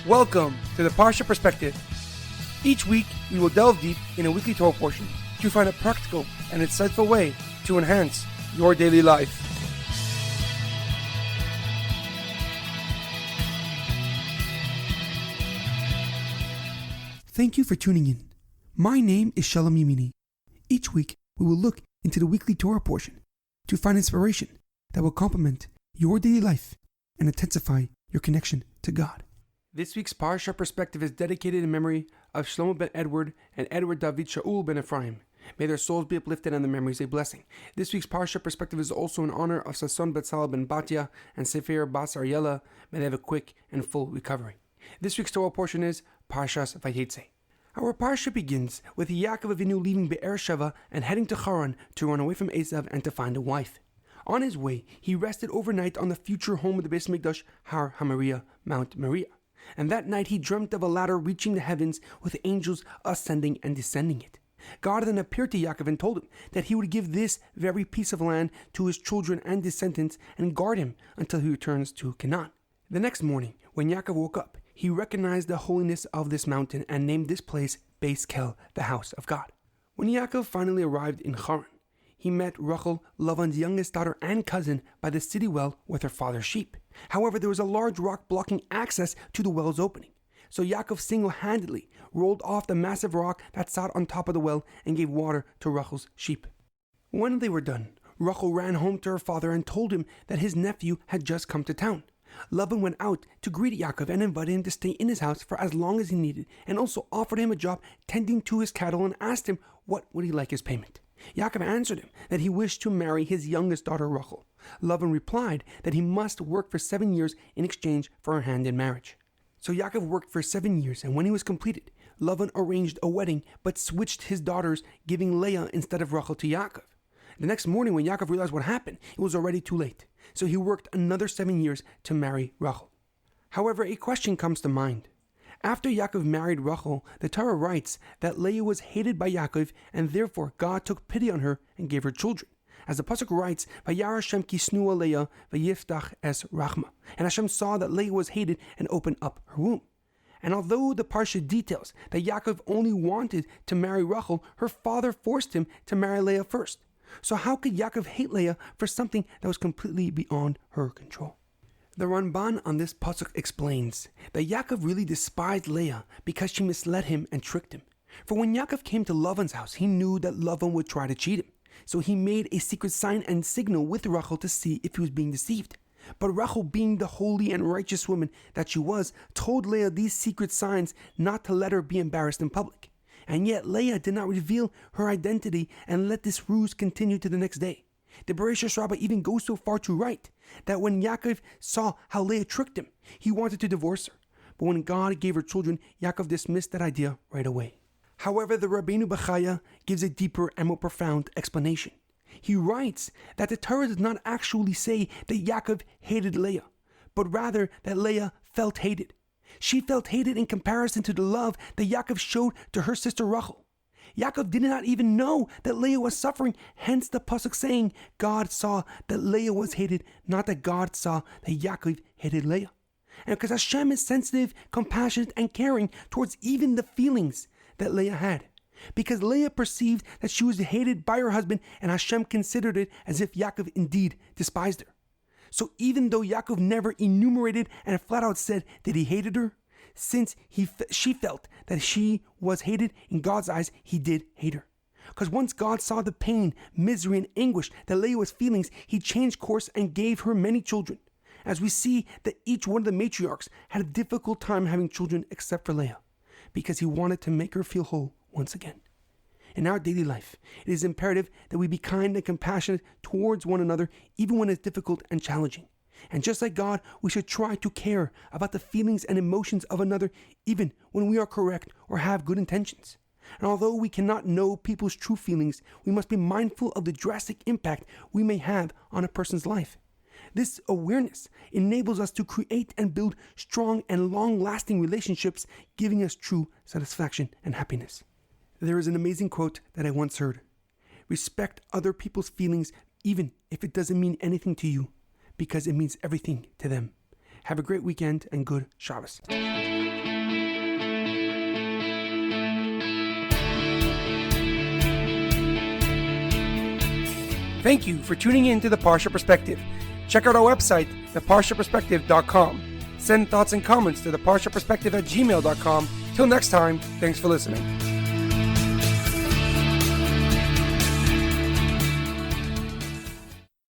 Welcome to the Parsha Perspective. Each week, we will delve deep in a weekly Torah portion to find a practical and insightful way to enhance your daily life. Thank you for tuning in. My name is Shalom Yemini. Each week, we will look into the weekly Torah portion to find inspiration that will complement your daily life and intensify your connection to God. This week's Parsha Perspective is dedicated in memory of Shlomo Ben Edward and Edward David Shaul ben Efraim. May their souls be uplifted and their memories a blessing. This week's Parsha Perspective is also in honor of Sasson Betzalel ben Batya and Sapir bas Ariela. May they have a quick and full recovery. This week's Torah portion is Parshas Vayetze. Our Parsha begins with Yaakov Avinu leaving Beer Sheva and heading to Charan to run away from Esav and to find a wife. On his way, he rested overnight on the future home of the Beis Hamikdash, Har Moriah, Mount Moriah. And that night he dreamt of a ladder reaching the heavens with angels ascending and descending it. God then appeared to Yaakov and told him that he would give this very piece of land to his children and descendants and guard him until he returns to Canaan. The next morning, when Yaakov woke up, he recognized the holiness of this mountain and named this place Beis Kel, the house of God. When Yaakov finally arrived in Charan, he met Rachel, Lavan's youngest daughter and cousin, by the city well with her father's sheep. However, there was a large rock blocking access to the well's opening. So Yaakov single-handedly rolled off the massive rock that sat on top of the well and gave water to Rachel's sheep. When they were done, Rachel ran home to her father and told him that his nephew had just come to town. Lavan went out to greet Yaakov and invited him to stay in his house for as long as he needed, and also offered him a job tending to his cattle and asked him what would he like as payment. Yaakov answered him that he wished to marry his youngest daughter Rachel. Lavan replied that he must work for 7 years in exchange for her hand in marriage. So Yaakov worked for 7 years, and when he was completed, Lavan arranged a wedding but switched his daughters, giving Leah instead of Rachel to Yaakov. The next morning when Yaakov realized what happened, it was already too late. So he worked another 7 years to marry Rachel. However, a question comes to mind. After Yaakov married Rachel, the Torah writes that Leah was hated by Yaakov, and therefore God took pity on her and gave her children. As the pasuk writes, "Vayar Hashem kisnua Leah, vayiftach es rachma," and Hashem saw that Leah was hated and opened up her womb. And although the parsha details that Yaakov only wanted to marry Rachel, her father forced him to marry Leah first. So how could Yaakov hate Leah for something that was completely beyond her control? The Ramban on this pasuk explains that Yaakov really despised Leah because she misled him and tricked him. For when Yaakov came to Lavan's house, he knew that Lavan would try to cheat him. So he made a secret sign and signal with Rachel to see if he was being deceived. But Rachel, being the holy and righteous woman that she was, told Leah these secret signs not to let her be embarrassed in public. And yet Leah did not reveal her identity and let this ruse continue to the next day. The Bereishis Rabbah even goes so far to write that when Yaakov saw how Leah tricked him, he wanted to divorce her. But when God gave her children, Yaakov dismissed that idea right away. However, the Rabbeinu Bechaya gives a deeper and more profound explanation. He writes that the Torah does not actually say that Yaakov hated Leah, but rather that Leah felt hated. She felt hated in comparison to the love that Yaakov showed to her sister Rachel. Yaakov did not even know that Leah was suffering, hence the pasuk saying God saw that Leah was hated, not that God saw that Yaakov hated Leah. And because Hashem is sensitive, compassionate, and caring towards even the feelings that Leah had. Because Leah perceived that she was hated by her husband, and Hashem considered it as if Yaakov indeed despised her. So even though Yaakov never enumerated and flat out said that he hated her, since she felt that she was hated in God's eyes, he did hate her. Because once God saw the pain, misery, and anguish that Leah was feeling, he changed course and gave her many children. As we see that each one of the matriarchs had a difficult time having children except for Leah, because he wanted to make her feel whole once again. In our daily life, it is imperative that we be kind and compassionate towards one another, even when it's difficult and challenging. And just like God, we should try to care about the feelings and emotions of another, even when we are correct or have good intentions. And although we cannot know people's true feelings, we must be mindful of the drastic impact we may have on a person's life. This awareness enables us to create and build strong and long-lasting relationships, giving us true satisfaction and happiness. There is an amazing quote that I once heard. Respect other people's feelings even if it doesn't mean anything to you, because it means everything to them. Have a great weekend and good Shabbos. Thank you for tuning in to the Parsha Perspective. Check out our website, theparshaperspective.com. Send thoughts and comments to theparshaperspective@gmail.com. Till next time, thanks for listening.